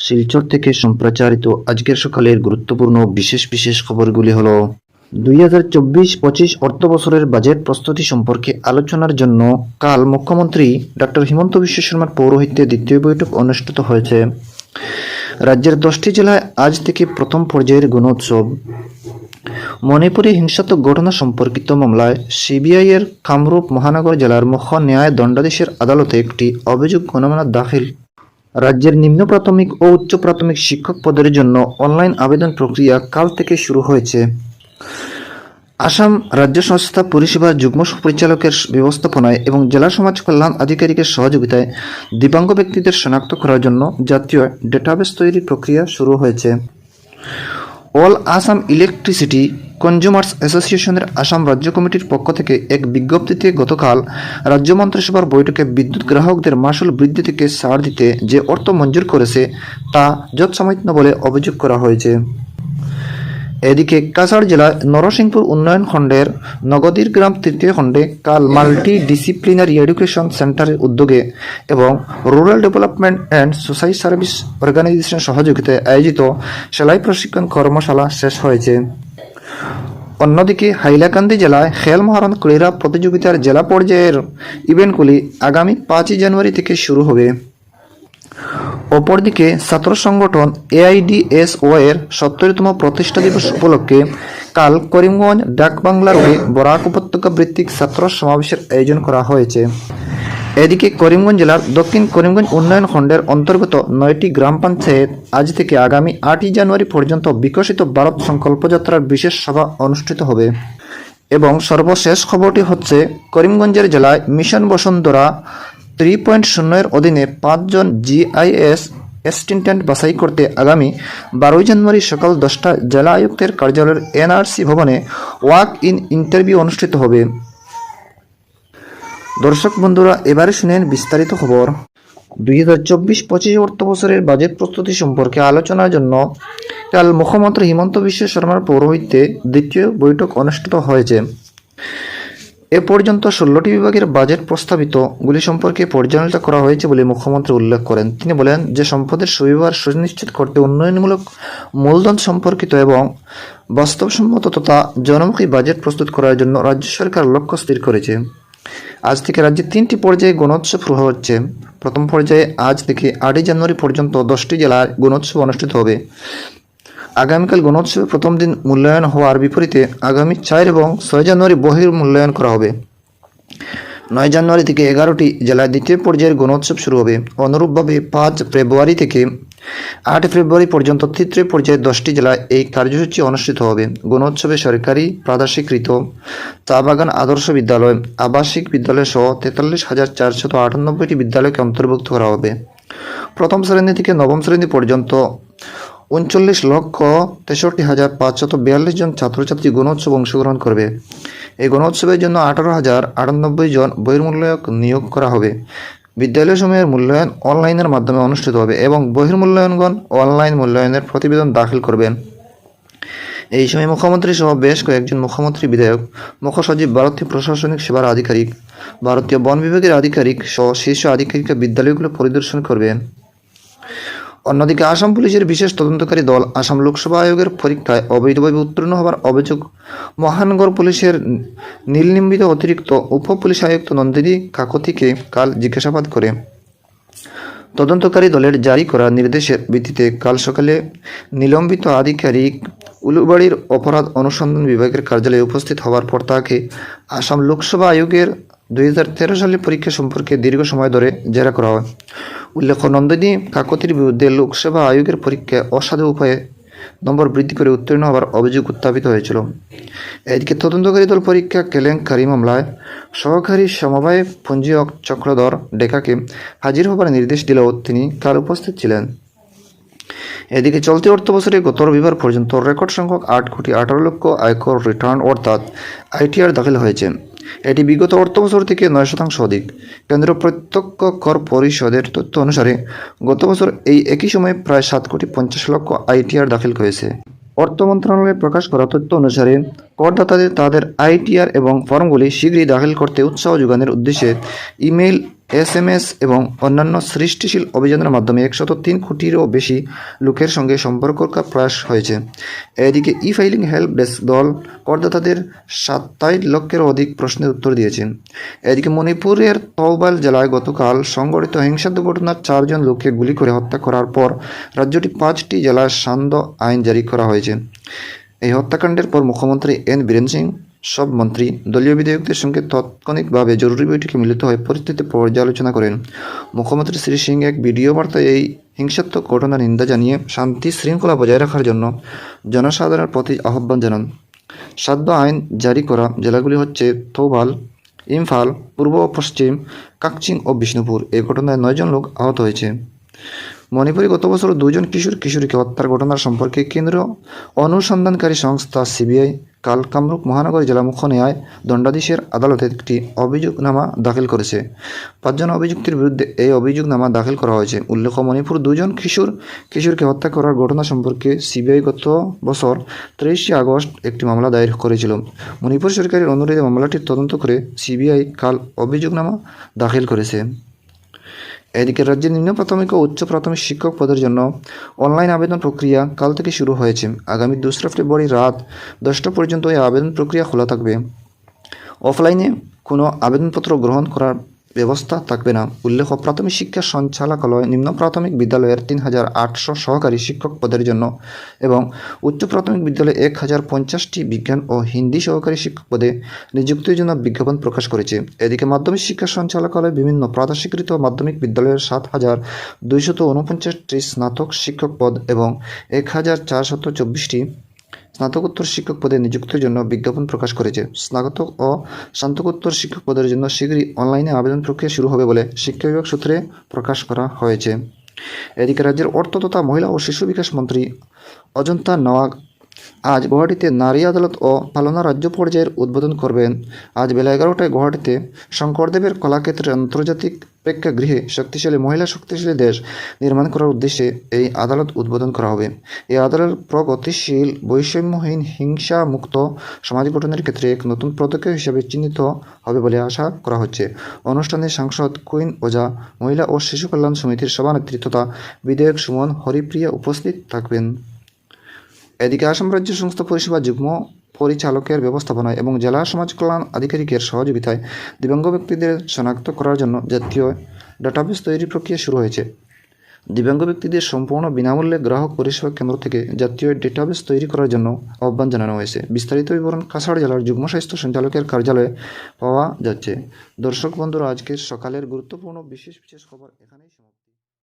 শিলচর থেকে সম্প্রচারিত আজকের সকালের গুরুত্বপূর্ণ বিশেষ খবরগুলি হলো 2024-25 অর্থবছরের বাজেট প্রস্তুতি সম্পর্কে আলোচনার জন্য কাল মুখ্যমন্ত্রী ডক্টর হিমন্ত বিশ্ব শর্মার পৌরোহিত্যে দ্বিতীয় বৈঠক অনুষ্ঠিত হয়েছে। রাজ্যের 10টি জেলায় আজ থেকে প্রথম পর্যায়ের গণোৎসব। মণিপুরে হিংসাত্মক ঘটনা সম্পর্কিত মামলায় সিবিআই এর কামরূপ মহানগর জেলার মুখ্য ন্যায় দণ্ডাধীশের আদালতে একটি অভিযোগ গণনা দাখিল। রাজ্যের নিম্ন প্রাথমিক ও উচ্চ প্রাথমিক শিক্ষক পদের জন্য অনলাইন আবেদন প্রক্রিয়া কাল থেকে শুরু হয়েছে। আসাম রাজ্য সংস্থা পরিষেবা যুগ্ম পরিচালকের ব্যবস্থাপনায় এবং জেলা সমাজ কল্যাণ আধিকারিকের সহযোগিতায় দিব্যাঙ্গ ব্যক্তিদের শনাক্ত করার জন্য জাতীয় ডেটাবেস তৈরির প্রক্রিয়া শুরু হয়েছে। অল আসাম ইলেকট্রিসিটি কনজিউমার্স অ্যাসোসিয়েশনের আসাম রাজ্য কমিটির পক্ষ থেকে এক বিজ্ঞপ্তিতে গতকাল রাজ্য মন্ত্রিসভার বৈঠকে বিদ্যুৎ গ্রাহকদের মাশুল বৃদ্ধি থেকে ছাড় দিতে যে অর্থ মঞ্জুর করেছে তা যৎসামান্য বলে অভিযোগ করা হয়েছে। এদিকে কাছাড় জেলার নরসিংপুর উন্নয়ন খণ্ডের নগদীর গ্রাম তৃতীয় খণ্ডে কাল মাল্টি ডিসিপ্লিনারি এডুকেশন সেন্টারের উদ্যোগে এবং rural development and society service organisation সহযোগিতায় আয়োজিত সেলাই প্রশিক্ষণ কর্মশালা শেষ হয়েছে। অন্যদিকে হাইলাকান্দি জেলায় খেল মহারণ ক্রীড়া প্রতিযোগিতার জেলা পর্যায়ের ইভেন্টগুলি আগামী 5 জানুয়ারি থেকে শুরু হবে। অপরদিকে ছাত্র সংগঠন AIDSO এর 70তম প্রতিষ্ঠা দিবস উপলক্ষে কাল করিমগঞ্জ ডাকবাংলা রোডে বরাক উপত্যকা ভিত্তিক ছাত্র সমাবেশের আয়োজন করা হয়েছে। এদিকে করিমগঞ্জ জেলার দক্ষিণ করিমগঞ্জ উন্নয়ন খণ্ডের অন্তর্গত 9টি গ্রাম পঞ্চায়েত আজ থেকে আগামী 8 জানুয়ারি পর্যন্ত বিকশিত ভারত সংকল্প যাত্রার বিশেষ সভা অনুষ্ঠিত হবে। এবং সর্বশেষ খবরটি হচ্ছে করিমগঞ্জের জেলায় মিশন বসুন্ধরা 3.0 এর অধীনে 5 জন GIS অ্যাসিস্ট্যান্ট বাছাই করতে আগামী 12 জানুয়ারি সকাল 10টায় জেলা আয়ুক্তের কার্যালয়ের NRC ভবনে ওয়াক ইন ইন্টারভিউ অনুষ্ঠিত হবে। দর্শক বন্ধুরা, এবারে শুনেন বিস্তারিত খবর। 2024-25 অর্থবছরের বাজেট প্রস্তুতি সম্পর্কে আলোচনার জন্য কাল মুখ্যমন্ত্রী হিমন্ত বিশ্ব শর্মার পৌরোহিত্যে দ্বিতীয় বৈঠক অনুষ্ঠিত হয়েছে। এ পর্যন্ত 16টি বিভাগের বাজেট প্রস্তাবিতগুলি সম্পর্কে পর্যালোচনা করা হয়েছে বলে মুখ্যমন্ত্রী উল্লেখ করেন। তিনি বলেন যে সম্পদের সুব্যবহার সুনিশ্চিত করতে উন্নয়নমূলক মূলধন সম্পর্কিত এবং বাস্তবসম্মত তথা জনমুখী বাজেট প্রস্তুত করার জন্য রাজ্য সরকার লক্ষ্য স্থির করেছে। আজ থেকে রাজ্যে 3টি পর্যায়ে গণোৎসব শুরু হচ্ছে। প্রথম পর্যায়ে আজ থেকে 8 জানুয়ারি পর্যন্ত 10টি জেলায় গণোৎসব অনুষ্ঠিত হবে। আগামীকাল গণোৎসবের প্রথম দিন মূল্যায়ন হওয়ার বিপরীতে আগামী 4 এবং 6 জানুয়ারি বহির মূল্যায়ন করা হবে। 9 জানুয়ারি থেকে 11টি জেলায় দ্বিতীয় পর্যায়ের গণোৎসব শুরু হবে। অনুরূপভাবে 5 ফেব্রুয়ারি থেকে 8 ফেব্রুয়ারি পর্যন্ত তৃতীয় পর্যায়ে 10টি জেলায় এই কার্যসূচি অনুষ্ঠিত হবে। গণোৎসবে সরকারি প্রাদেশিকৃত চা বাগান আদর্শ বিদ্যালয়, আবাসিক বিদ্যালয় সহ 43,498টি বিদ্যালয়কে অন্তর্ভুক্ত করা হবে। প্রথম শ্রেণী থেকে নবম শ্রেণী পর্যন্ত 39,63,542 জন ছাত্রছাত্রী গণোৎসব অংশগ্রহণ করবে। এই গণোৎসবের জন্য 18,098 জন বহির্মূল্যায়ক নিয়োগ করা হবে। বিদ্যালয়সমূহের মূল্যায়ন অনলাইনের মাধ্যমে অনুষ্ঠিত হবে এবং বহির্মূল্যায়নগণ অনলাইন মূল্যায়নের প্রতিবেদন দাখিল করবেন। এই সময় মুখ্যমন্ত্রী সহ বেশ কয়েকজন মুখ্যমন্ত্রী, বিধায়ক, মুখ্য সচিব, ভারতীয় প্রশাসনিক সেবার আধিকারিক, ভারতীয় বন বিভাগের আধিকারিক সহ শীর্ষ আধিকারিকরা বিদ্যালয়গুলো পরিদর্শন করবেন। অন্যদিকে আসাম পুলিশের বিশেষ তদন্তকারী দল আসাম লোকসভা আয়োগের পরীক্ষায় অবৈধভাবে উত্তীর্ণ হওয়ার অভিযোগ মহানগর পুলিশের নিলম্বিত অতিরিক্ত উপ পুলিশ আয়ুক্ত নন্দিনী কাকতিকে কাল জিজ্ঞাসাবাদ করে। তদন্তকারী দলের জারি করা নির্দেশের ভিত্তিতে কাল সকালে নিলম্বিত আধিকারিক উলুবাড়ির অপরাধ অনুসন্ধান বিভাগের কার্যালয়ে উপস্থিত হওয়ার পর তাকে আসাম লোকসভা আয়োগের 2013 সালের পরীক্ষা সম্পর্কে দীর্ঘ সময় ধরে জেরা করা হয়। উল্লেখ্য, নন্দিনী কাকতির বিরুদ্ধে লোকসভা আয়োগের পরীক্ষায় অসাধু উপায়ে নম্বর বৃদ্ধি করে উত্তীর্ণ হওয়ার অভিযোগ উত্থাপিত হয়েছিল। এদিকে তদন্তকারী দল পরীক্ষা কেলেঙ্কারি মামলায় সহকারী সমবায় পঞ্জীয়ক চক্রধর ডেকাকে হাজির হবার নির্দেশ দিলেও তিনি কাল উপস্থিত ছিলেন। এদিকে চলতি অর্থবছরে গত রবিবার পর্যন্ত রেকর্ড সংখ্যক 8,18,00,000 আয়কর রিটার্ন অর্থাৎ ITR দাখিল হয়েছে। এটি বিগত অর্থবছর থেকে 9% অধিক। কেন্দ্রীয় প্রত্যক্ষ কর পরিষদের তথ্য অনুসারে গত বছর এই একই সময়ে প্রায় 7,50,00,000 ITR দাখিল হয়েছে। অর্থ মন্ত্রণালয়ে প্রকাশ করা তথ্য অনুসারে করদাতাদের তাদের ITR এবং ফর্মগুলি শীঘ্রই দাখিল করতে উৎসাহ যোগানোর উদ্দেশ্যে ইমেইল SMS এবং অন্যান্য সৃষ্টিশীল অভিযানের মাধ্যমে 103 কোটিরও বেশি লোকের সঙ্গে সম্পর্ক করার প্রয়াস হয়েছে। এদিকে ফাইলিং হেল্প ডেস্ক দল করদাতাদের 27 লক্ষেরও অধিক প্রশ্নের উত্তর দিয়েছে। এদিকে মণিপুরের থৌবাল জেলায় গতকাল সংঘটিত হিংসাত্মক ঘটনার 4 জন লোককে গুলি করে হত্যা করার পর রাজ্যটি 5টি জেলায় সান্ধ্য আইন জারি করা হয়েছে। এই হত্যাকাণ্ডের পর মুখ্যমন্ত্রী এন বীরেন সিং সব মন্ত্রী দলীয় বিধায়কদের সঙ্গে তাৎক্ষণিকভাবে জরুরি বৈঠকে মিলিত হয়ে পরিস্থিতি পর্যালোচনা করেন। মুখ্যমন্ত্রী শ্রী সিং এক ভিডিও বার্তায় এই হিংসাত্মক ঘটনার নিন্দা জানিয়ে শান্তি শৃঙ্খলা বজায় রাখার জন্য জনসাধারণের প্রতি আহ্বান জানান। সান্ধ্য আইন জারি করা জেলাগুলি হচ্ছে থৌবাল, ইম্ফল, পূর্ব ও পশ্চিম, কাকচিং ও বিষ্ণুপুর। এই ঘটনায় 9 জন লোক আহত হয়েছে। মণিপুরে গত বছর 2 জন কিশোরীকে হত্যার ঘটনার সম্পর্কে কেন্দ্রীয় অনুসন্ধানকারী সংস্থা সিবিআই কাল কামরূপ মহানগর জেলা মুখ্য ন্যায় দণ্ডাধীশের আদালতে একটি অভিযোগনামা দাখিল করেছে। 5 জন অভিযুক্তের বিরুদ্ধে এই অভিযোগনামা দাখিল করা হয়েছে। উল্লেখ্য, মণিপুর 2 জন কিশোরকে হত্যা করার ঘটনা সম্পর্কে সিবিআই গত বছর 23 আগস্ট একটি মামলা দায়ের করেছিল। মণিপুর সরকারের অনুরোধে মামলাটির তদন্ত করে সিবিআই কাল অভিযোগনামা দাখিল করেছে। এদিকে রাজ্যের নিম্ন প্রাথমিক ও উচ্চ প্রাথমিক শিক্ষক পদের জন্য অনলাইন আবেদন প্রক্রিয়া কাল থেকে শুরু হয়েছে। আগামী 2রা ফেব্রুয়ারি রাত 10টা পর্যন্ত এই আবেদন প্রক্রিয়া খোলা থাকবে। অফলাইনে কোনো আবেদনপত্র গ্রহণ করার ব্যবস্থা থাকবে না। উল্লেখ্য, প্রাথমিক শিক্ষা সঞ্চালকালয় নিম্ন প্রাথমিক বিদ্যালয়ের 3800 সহকারী শিক্ষক পদের জন্য এবং উচ্চ প্রাথমিক বিদ্যালয়ে 1050টি বিজ্ঞান ও হিন্দি সহকারী শিক্ষক পদে নিযুক্তির জন্য বিজ্ঞাপন প্রকাশ করেছে। এদিকে মাধ্যমিক শিক্ষা সঞ্চালকালয় বিভিন্ন প্রাদেশিকৃত মাধ্যমিক বিদ্যালয়ের 7249টি স্নাতক শিক্ষক পদ এবং 1424টি স্নাতকোত্তর শিক্ষক পদে নিযুক্তির জন্য বিজ্ঞাপন প্রকাশ করেছে। স্নাতক ও স্নাতকোত্তর শিক্ষক পদের জন্য শীঘ্রই অনলাইনে আবেদন প্রক্রিয়া শুরু হবে বলে শিক্ষা বিভাগ সূত্রে প্রকাশ করা হয়েছে। এদিকে রাজ্যের অর্থ তথা মহিলা ও শিশু বিকাশ মন্ত্রী অজন্তা নেওয়াগ আজ গুয়াহাটিতে নারী আদালত ও পালনা রাজ্য পর্যায়ের উদ্বোধন করবেন। আজ বেলা 11টায় গুয়াহাটিতে শঙ্করদেবের কলাক্ষেত্রের আন্তর্জাতিক প্রেক্ষাগৃহে শক্তিশালী দেশ নির্মাণ করার উদ্দেশ্যে এই আদালত উদ্বোধন করা হবে। এই আদালত প্রগতিশীল, বৈষম্যহীন, হিংসামুক্ত সমাজ গঠনের ক্ষেত্রে এক নতুন পদক্ষেপ হিসেবে চিহ্নিত হবে বলে আশা করা হচ্ছে। অনুষ্ঠানে সাংসদ কুইন ওঝা, মহিলা ও শিশু কল্যাণ সমিতির সভানেত্রী তথা বিধায়ক সুমন হরিপ্রিয়া উপস্থিত থাকবেন। এদিকে আসাম রাজ্য সংস্থা পরিষেবা যুগ্ম পরিচালকের ব্যবস্থাপনায় এবং জেলা সমাজ কল্যাণ আধিকারিকের সহযোগিতায় দিব্যাঙ্গ ব্যক্তিদের শনাক্ত করার জন্য জাতীয় ডাটাবেস তৈরির প্রক্রিয়া শুরু হয়েছে। দিব্যাঙ্গ ব্যক্তিদের সম্পূর্ণ বিনামূল্যে গ্রাহক পরিষেবা কেন্দ্র থেকে জাতীয় ডেটাবেস তৈরি করার জন্য আহ্বান জানানো হয়েছে। বিস্তারিত বিবরণ কাছাড় জেলার যুগ্ম স্বাস্থ্য সঞ্চালকের কার্যালয়ে পাওয়া যাচ্ছে। দর্শক বন্ধুরা, আজকের সকালের গুরুত্বপূর্ণ বিশেষ খবর এখানেই সমাপ্ত।